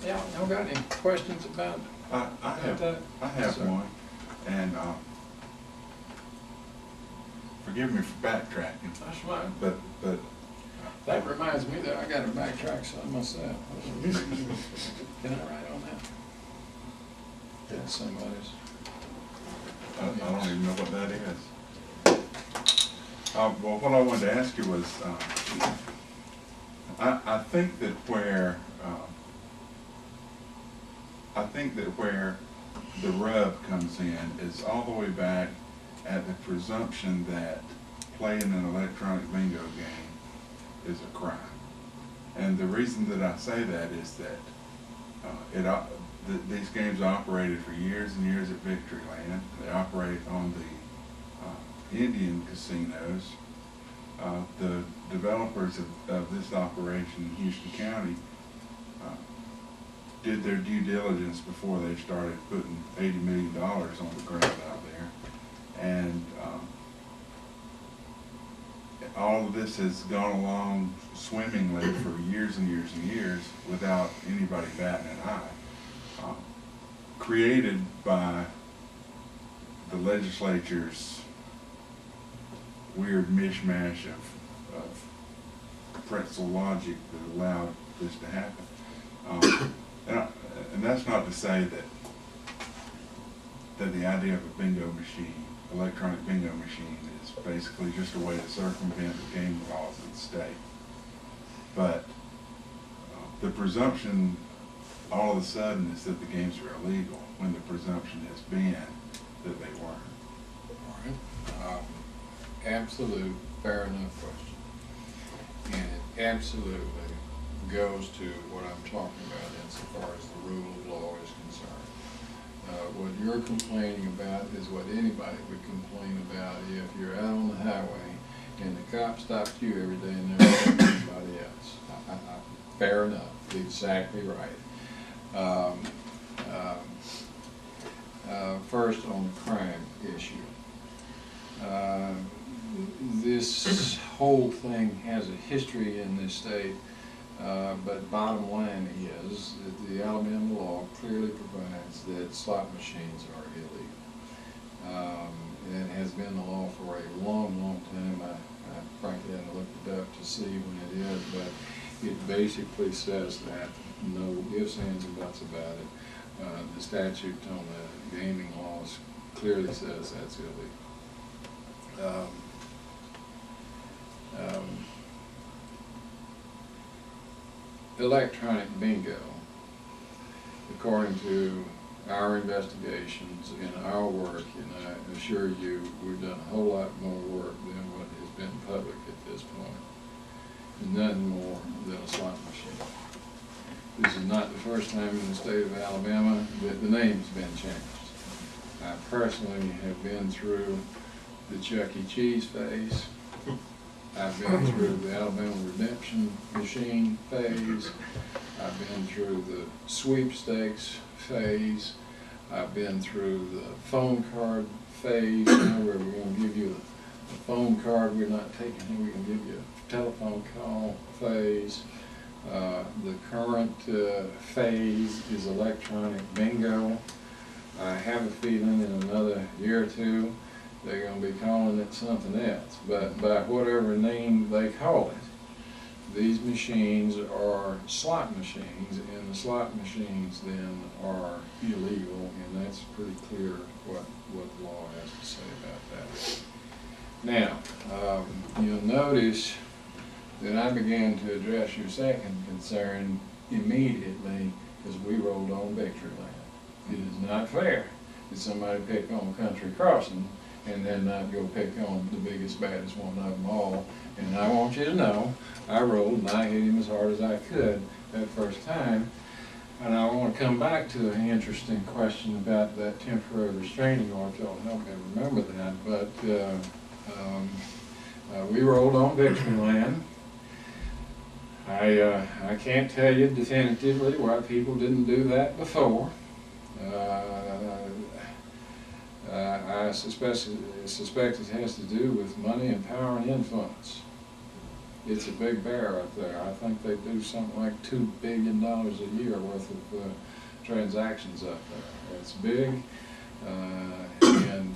Y'all got any questions about that? I have one, and forgive me for backtracking. That's fine. But That reminds me that I got to backtrack some myself. Can I write on that? Yeah, somebody's. I don't even know what that is. Well, what I wanted to ask you was, I think that where the rub comes in is all the way back at the presumption that playing an electronic bingo game is a crime. And the reason that I say that is that these games operated for years and years at Victoryland. They operate on the Indian casinos. The developers of this operation in Houston County did their due diligence before they started putting $80 million on the ground out there. And all of this has gone along swimmingly for years and years and years without anybody batting an eye. Created by the legislature's weird mishmash of pretzel logic that allowed this to happen. And that's not to say that the idea of a bingo machine, electronic bingo machine, is basically just a way to circumvent the gaming laws of the state. But the presumption all of a sudden is that the games are illegal, when the presumption has been that they weren't. All right. Absolute, fair enough question. And it absolutely goes to what I'm talking about insofar as the rule of law is concerned. What you're complaining about is what anybody would complain about if you're out on the highway and the cop stops you every day and never stops anybody else. Fair enough, exactly right. First on the crime issue. This whole thing has a history in this state, but bottom line is that the Alabama law clearly provides that slot machines are illegal. It has been the law for a long, long time. I frankly haven't looked it up to see when it is, but it basically says that, no ifs, ands, or buts about it. The statute on the gaming laws clearly says that's illegal. Electronic bingo, according to our investigations and our work, and I assure you we've done a whole lot more work than what has been public at this point. Nothing more than a slot machine. This is not the first time in the state of Alabama that the name's been changed. I personally have been through the Chuck E. Cheese phase. I've been through the Alabama Redemption Machine phase. I've been through the sweepstakes phase. I've been through the phone card phase, where we're going to give you a phone card we're not taking, and we're going to give you a telephone call phase. The current phase is electronic bingo. I have a feeling in another year or two they're going to be calling it something else. But by whatever name they call it, these machines are slot machines, and the slot machines then are illegal, and that's pretty clear what the law has to say about that. Now, you'll notice that I began to address your second concern immediately as we rolled on Victoryland. It is not fair that somebody pick on Country Crossing and then not go pick on the biggest, baddest one of them all. And I want you to know, I rolled and I hit him as hard as I could that first time. And I want to come back to an interesting question about that temporary restraining order, if y'all help me remember that. But we rolled on Victoryland. I can't tell you definitively why people didn't do that before. I suspect it has to do with money and power and influence. it's a big bear up there. I think they do something like $2 billion a year worth of transactions up there. It's big, and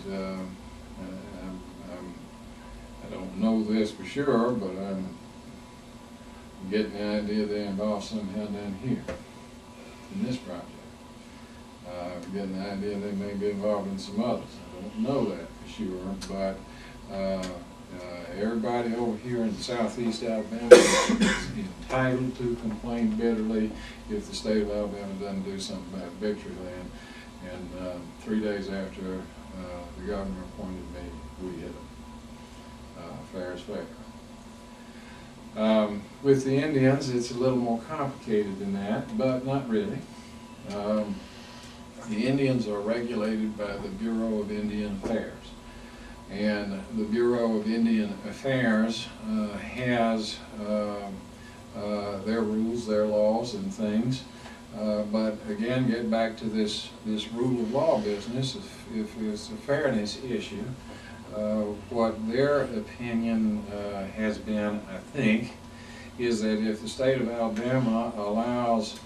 I don't know this for sure, but I'm getting the idea they're involved somehow down here in this project. I'm getting the idea they may be involved in some others. I don't know that for sure, but everybody over here in southeast Alabama is entitled to complain bitterly if the state of Alabama doesn't do something about Victory Land. And 3 days after the governor appointed me, we hit them. Fair is fair. With the Indians, it's a little more complicated than that, but not really. The Indians are regulated by the Bureau of Indian Affairs. And the Bureau of Indian Affairs has their rules, their laws and things. But again, get back to this rule of law business. If it's a fairness issue, what their opinion has been, I think, is that if the state of Alabama allows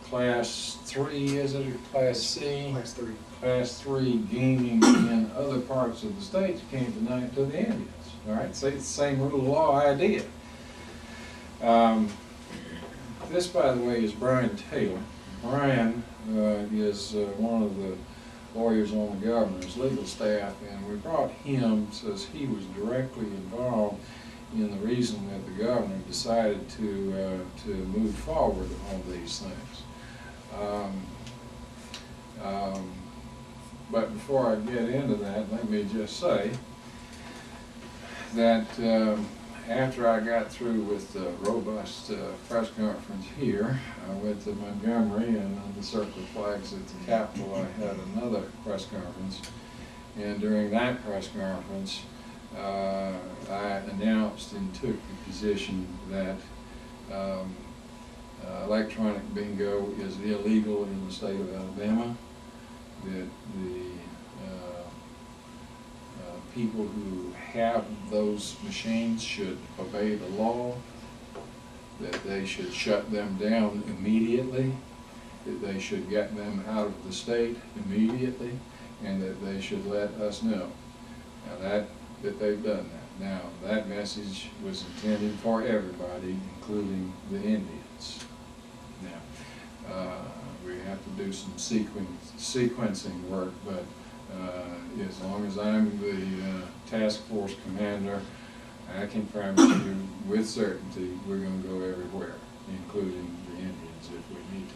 Class 3, is it, or Class C? Class 3. Class 3 gaming in other parts of the state, you can't deny it to the Indians. All right, so it's the same rule of law idea. This, by the way, is Brian Taylor. Brian is one of the lawyers on the governor's legal staff, and we brought him since he was directly involved in the reason that the governor decided to move forward on these things. But before I get into that, let me just say that after I got through with the robust press conference here, I went to Montgomery, and on the circle of flags at the Capitol, I had another press conference. And during that press conference, I announced and took the position that electronic bingo is illegal in the state of Alabama, that the people who have those machines should obey the law, that they should shut them down immediately, that they should get them out of the state immediately, and that they should let us know. Now that they've done that. Now that message was intended for everybody, including the Indians. Now we have to do some sequencing work, but as long as I'm the task force commander, I can promise you with certainty we're going to go everywhere, including the Indians if we need